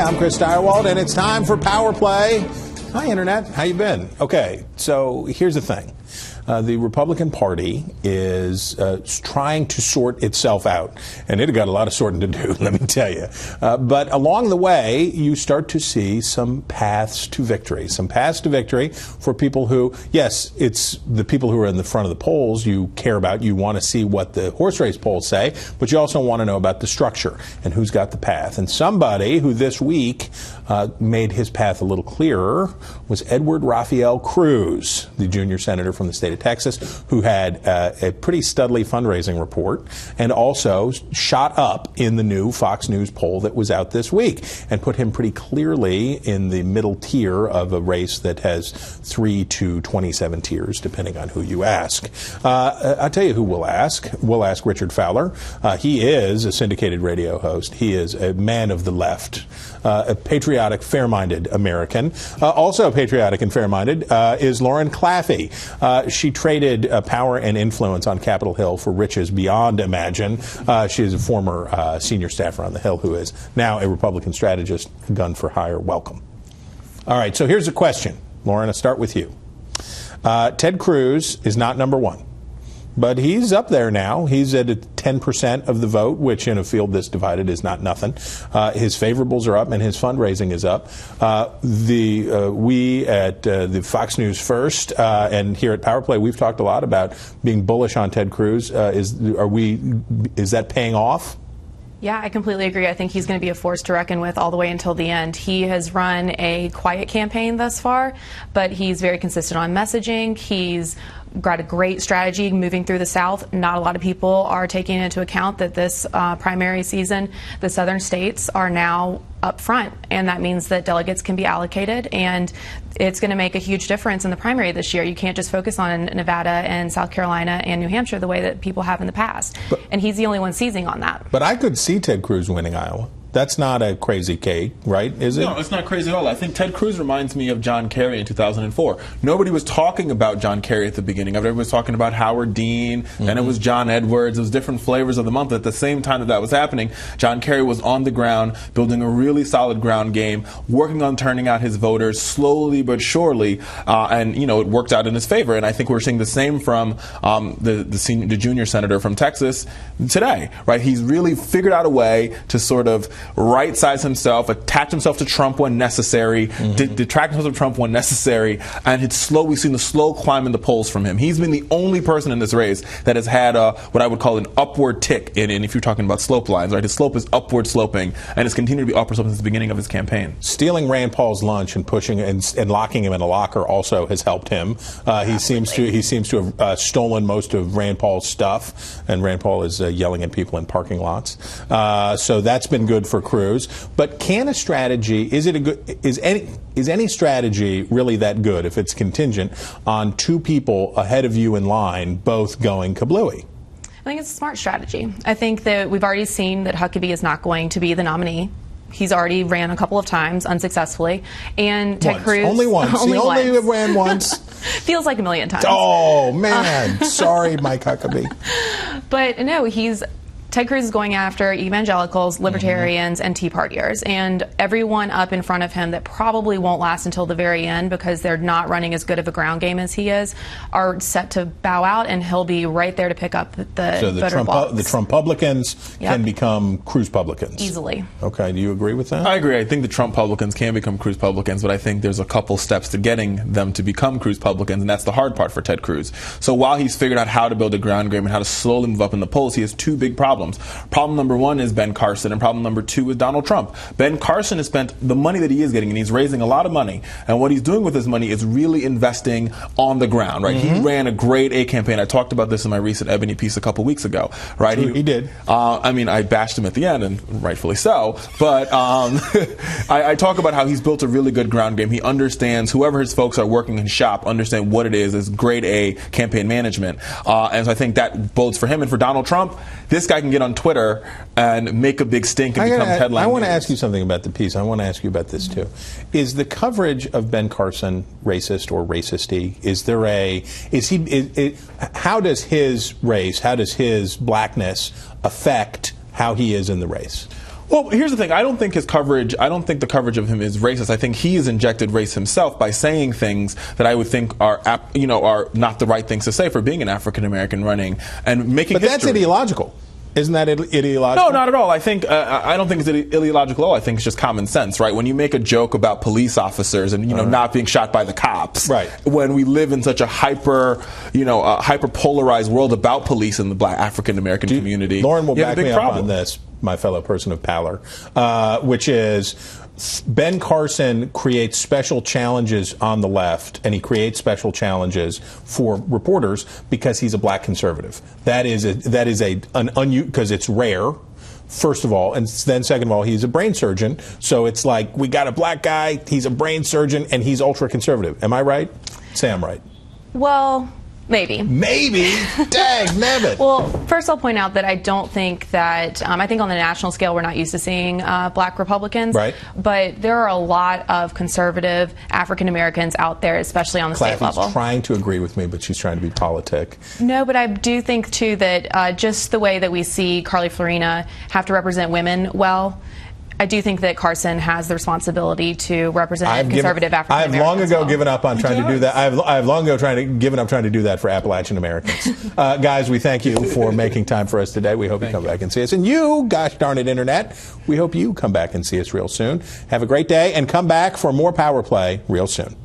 I'm Chris Stirewalt, and it's time for Power Play. Hi, Internet. How you been? Okay, so here's the thing. The Republican Party is trying to sort itself out, and it got a lot of sorting to do, let me tell you. But along the way, you start to see some paths to victory. Some paths to victory for people who, yes, it's the people who are in the front of the polls you care about. You want to see what the horse race polls say, but you also want to know about the structure and who's got the path. And somebody who this week made his path a little clearer was Edward Rafael Cruz, the junior senator from the state of Texas, who had a pretty studly fundraising report and also shot up in the new Fox News poll that was out this week and put him pretty clearly in the middle tier of a race that has 3 to 27 tiers, depending on who you ask. I'll tell you who we'll ask. We'll ask Richard Fowler. He is a syndicated radio host. He is a man of the left, a patriotic, fair-minded American. Also patriotic and fair-minded is Lauren Claffey. She traded power and influence on Capitol Hill for riches beyond imagine. She is a former senior staffer on the Hill who is now a Republican strategist, gun for hire. Welcome. All right, so here's a question. Lauren, I'll start with you. Ted Cruz is not number one, but he's up there now. He's at 10% of the vote, which in a field this divided is not nothing. His favorables are up and his fundraising is up. We at the Fox News First and here at Power Play, we've talked a lot about being bullish on Ted Cruz. Is that paying off? Yeah, I completely agree. I think he's going to be a force to reckon with all the way until the end. He has run a quiet campaign thus far, but he's very consistent on messaging. He's got a great strategy moving through the South. Not a lot of people are taking into account that this primary season, the southern states are now up front, and that means that delegates can be allocated, and it's going to make a huge difference in the primary this year. You can't just focus on Nevada and South Carolina and New Hampshire the way that people have in the past, and he's the only one seizing on that. But I could see Ted Cruz winning Iowa. That's not a crazy cake, right? Is it? No, it's not crazy at all. I think Ted Cruz reminds me of John Kerry in 2004. Nobody was talking about John Kerry at the beginning of it. Everybody was talking about Howard Dean, then it was John Edwards. It was different flavors of the month. At the same time that was happening, John Kerry was on the ground, building a really solid ground game, working on turning out his voters slowly but surely, and it worked out in his favor. And I think we're seeing the same from the junior senator from Texas today, right? He's really figured out a way to sort of right-size himself, attach himself to Trump when necessary, detract himself to Trump when necessary, and we've seen the slow climb in the polls from him. He's been the only person in this race that has had what I would call an upward tick in if you're talking about slope lines, right? His slope is upward sloping, and it's continued to be upward sloping since the beginning of his campaign. Stealing Rand Paul's lunch and pushing and locking him in a locker also has helped him. He seems to have stolen most of Rand Paul's stuff, and Rand Paul is yelling at people in parking lots. So that's been good for Cruz. But can a strategy, is any strategy really that good if it's contingent on two people ahead of you in line both going kablooey? I think it's a smart strategy. I think that we've already seen that Huckabee is not going to be the nominee. He's already ran a couple of times unsuccessfally, and Ted Cruz only once. He only ran once. Feels like a million times. Oh man, sorry, Mike Huckabee. But no, Ted Cruz is going after evangelicals, libertarians, and Tea Partiers, and everyone up in front of him that probably won't last until the very end because they're not running as good of a ground game as he is, are set to bow out, and he'll be right there to pick up the voter blocks. The Trump-publicans can become Cruz-publicans. Easily. Okay, do you agree with that? I agree. I think the Trump-publicans can become Cruz-publicans, but I think there's a couple steps to getting them to become Cruz-publicans, and that's the hard part for Ted Cruz. So while he's figured out how to build a ground game and how to slowly move up in the polls, he has two big problems. Problem number one is Ben Carson, and problem number two is Donald Trump. Ben Carson has spent the money that he is getting, and he's raising a lot of money, and what he's doing with his money is really investing on the ground, right? He ran a grade A campaign. I talked about this in my recent Ebony piece a couple weeks ago, right? He did. I mean, I bashed him at the end, and rightfully so, but I talk about how he's built a really good ground game. He understands whoever his folks are working in shop, understand what it is grade A campaign management, and so I think that bodes for him. And for Donald Trump, this guy can get on Twitter and make a big stink and become headline. I want to ask you something about the piece. I want to ask you about this too. Is the coverage of Ben Carson racist or racisty? How does his race, how does his blackness affect how he is in the race? Well, here's the thing. I don't think the coverage of him is racist. I think he has injected race himself by saying things that I would think are not the right things to say for being an African American running and making history. But that's ideological. Isn't that ideological? No, not at all. I think I don't think it's ideological at all. I think it's just common sense, right? When you make a joke about police officers and not being shot by the cops, right? When we live in such a hyper polarized world about police in the Black African American community, Lauren will back me up on this, my fellow person of Power, which is Ben Carson creates special challenges on the left, and he creates special challenges for reporters because he's a black conservative. That is because it's rare. First of all, and then second of all, he's a brain surgeon. So it's like we got a black guy, he's a brain surgeon, and he's ultra conservative. Am I right? Say I'm right. Well, maybe. Maybe? Dang, nabbit. Well, first I'll point out that I don't think that, I think on the national scale we're not used to seeing black Republicans. Right. But there are a lot of conservative African Americans out there, especially on the state level. Claffey's trying to agree with me, but she's trying to be politic. No, but I do think, too, that just the way that we see Carly Fiorina have to represent women well, I do think that Carson has the responsibility to represent conservative African Americans. I have long ago given up on trying to do that. I have long ago given up trying to do that for Appalachian Americans. Guys, we thank you for making time for us today. We hope you come back and see us. And you, gosh darn it, Internet, we hope you come back and see us real soon. Have a great day and come back for more Power Play real soon.